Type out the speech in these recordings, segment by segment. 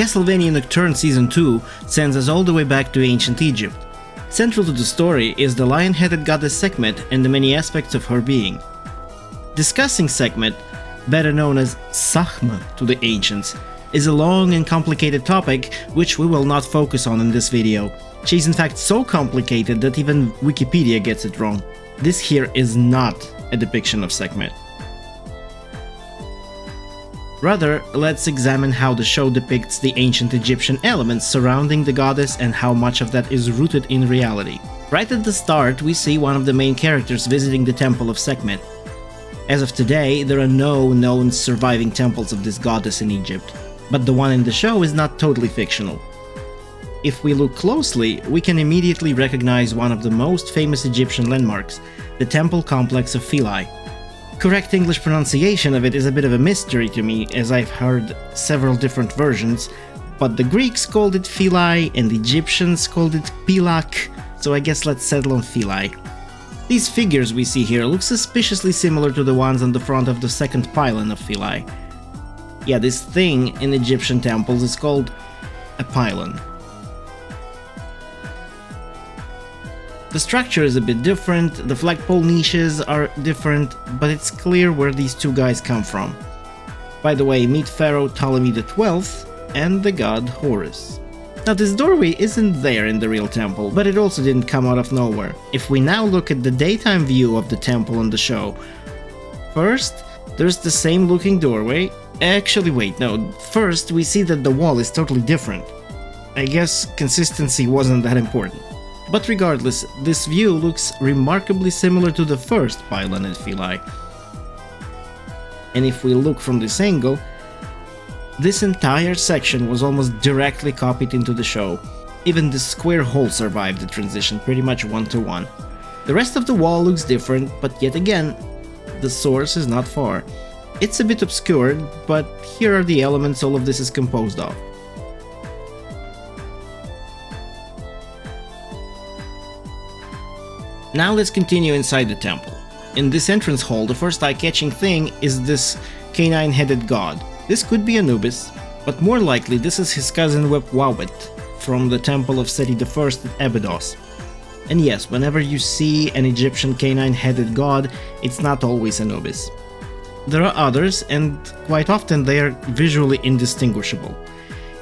Castlevania Nocturne Season 2 sends us all the way back to ancient Egypt. Central to the story is the lion-headed goddess Sekhmet and the many aspects of her being. Discussing Sekhmet, better known as Sahma to the ancients, is a long and complicated topic which we will not focus on in this video. She's in fact so complicated that even Wikipedia gets it wrong. This here is not a depiction of Sekhmet. Rather, let's examine how the show depicts the ancient Egyptian elements surrounding the goddess and how much of that is rooted in reality. Right at the start, we see one of the main characters visiting the temple of Sekhmet. As of today, there are no known surviving temples of this goddess in Egypt, but the one in the show is not totally fictional. If we look closely, we can immediately recognize one of the most famous Egyptian landmarks, the temple complex of Philae. Correct English pronunciation of it is a bit of a mystery to me, as I've heard several different versions, but the Greeks called it Philae and the Egyptians called it Pilak, so I guess let's settle on Philae. These figures we see here look suspiciously similar to the ones on the front of the second pylon of Philae. Yeah, this thing in Egyptian temples is called a pylon. The structure is a bit different, the flagpole niches are different, but it's clear where these two guys come from. By the way, meet Pharaoh Ptolemy XII and the god Horus. Now this doorway isn't there in the real temple, but it also didn't come out of nowhere. If we now look at the daytime view of the temple on the show, first, there's the same looking doorway. Actually wait, no, first we see that the wall is totally different. I guess consistency wasn't that important. But regardless, this view looks remarkably similar to the first pylon at Philae. And if we look from this angle, this entire section was almost directly copied into the show. Even this square hole survived the transition pretty much one-to-one. The rest of the wall looks different, but yet again, the source is not far. It's a bit obscured, but here are the elements all of this is composed of. Now let's continue inside the temple. In this entrance hall, the first eye-catching thing is this canine-headed god. This could be Anubis, but more likely this is his cousin Wepwawet from the temple of Seti I at Abydos. And yes, whenever you see an Egyptian canine-headed god, it's not always Anubis. There are others, and quite often they are visually indistinguishable,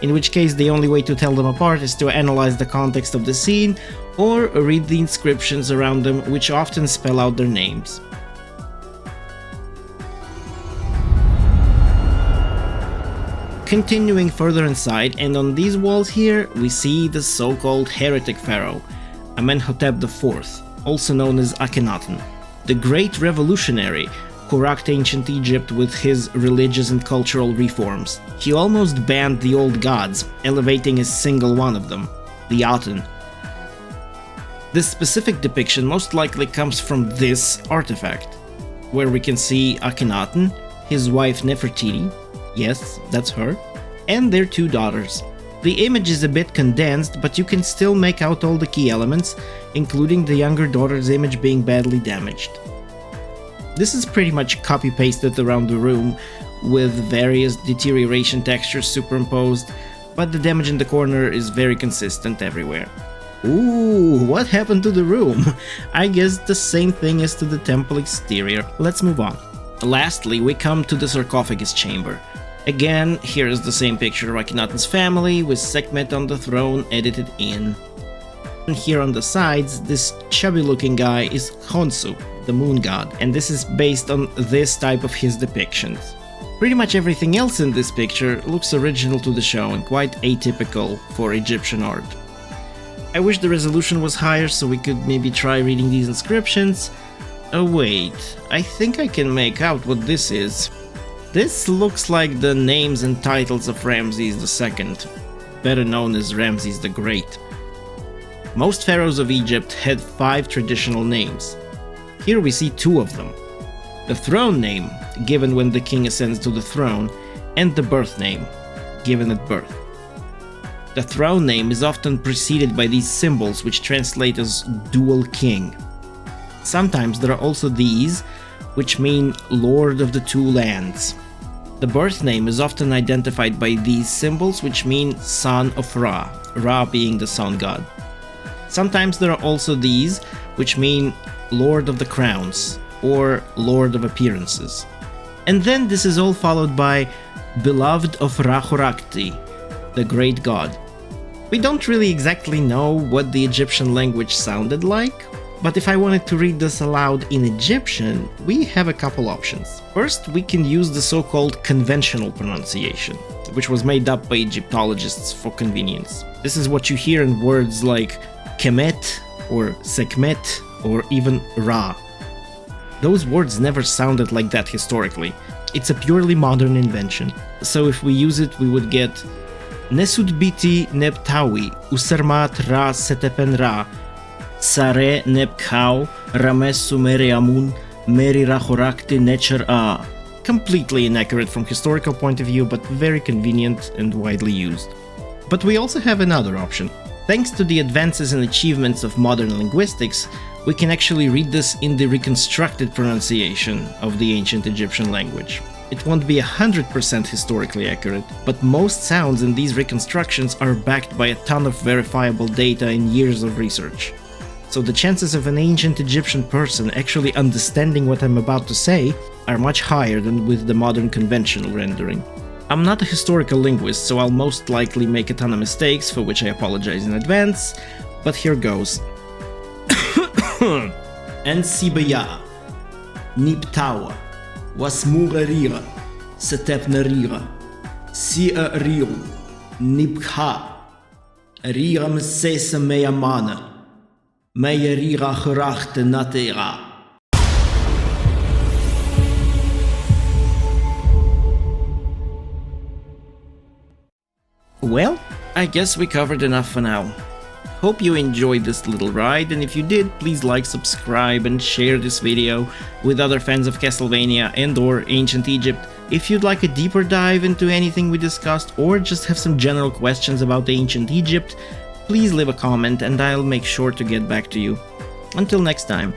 in which case the only way to tell them apart is to analyze the context of the scene or read the inscriptions around them, which often spell out their names. Continuing further inside, and on these walls here, we see the so-called heretic pharaoh, Amenhotep IV, also known as Akhenaten, the great revolutionary who rocked ancient Egypt with his religious and cultural reforms. He almost banned the old gods, elevating a single one of them, the Aten. This specific depiction most likely comes from this artifact, where we can see Akhenaten, his wife Nefertiti, yes, that's her, and their two daughters. The image is a bit condensed, but you can still make out all the key elements, including the younger daughter's image being badly damaged. This is pretty much copy-pasted around the room, with various deterioration textures superimposed, but the damage in the corner is very consistent everywhere. Ooh, what happened to the room? I guess the same thing as to the temple exterior. Let's move on. Lastly, we come to the sarcophagus chamber. Again, here is the same picture of Akhenaten's family, with Sekhmet on the throne edited in. And here on the sides, this chubby-looking guy is Khonsu, the moon god, and this is based on this type of his depictions. Pretty much everything else in this picture looks original to the show and quite atypical for Egyptian art. I wish the resolution was higher so we could maybe try reading these inscriptions. Oh wait, I think I can make out what this is. This looks like the names and titles of Ramses II, better known as Ramses the Great. Most pharaohs of Egypt had 5 traditional names. Here we see 2 of them. The throne name, given when the king ascends to the throne, and the birth name, given at birth. The throne name is often preceded by these symbols which translate as dual king. Sometimes there are also these, which mean Lord of the Two Lands. The birth name is often identified by these symbols, which mean son of Ra, Ra being the sun god. Sometimes there are also these, which mean Lord of the Crowns, or Lord of Appearances. And then this is all followed by Beloved of Ra-Horakhti, the great god. We don't really exactly know what the Egyptian language sounded like, but if I wanted to read this aloud in Egyptian, we have a couple options. First, we can use the so-called conventional pronunciation, which was made up by Egyptologists for convenience. This is what you hear in words like Kemet, or Sekhmet, or even Ra. Those words never sounded like that historically. It's a purely modern invention. So if we use it, we would get Nesud biti neptawi, usermat ra setepen ra, sare nepkau, ramesu meriamun, meri rahorakti necher a. Completely inaccurate from historical point of view, but very convenient and widely used. But we also have another option. Thanks to the advances and achievements of modern linguistics, we can actually read this in the reconstructed pronunciation of the ancient Egyptian language. It won't be 100% historically accurate, but most sounds in these reconstructions are backed by a ton of verifiable data and years of research. So the chances of an ancient Egyptian person actually understanding what I'm about to say are much higher than with the modern conventional rendering. I'm not a historical linguist, so I'll most likely make a ton of mistakes, for which I apologize in advance, but here goes. Ensibaya, Niptawa, Wasmurarira, Setepnarira, Sia Rium, Nipha, Riram Sesa Meyamana, Meyerira Gerachte Natera. Well, I guess we covered enough for now. Hope you enjoyed this little ride, and if you did, please like, subscribe, and share this video with other fans of Castlevania and/or Ancient Egypt. If you'd like a deeper dive into anything we discussed, or just have some general questions about Ancient Egypt, please leave a comment and I'll make sure to get back to you. Until next time.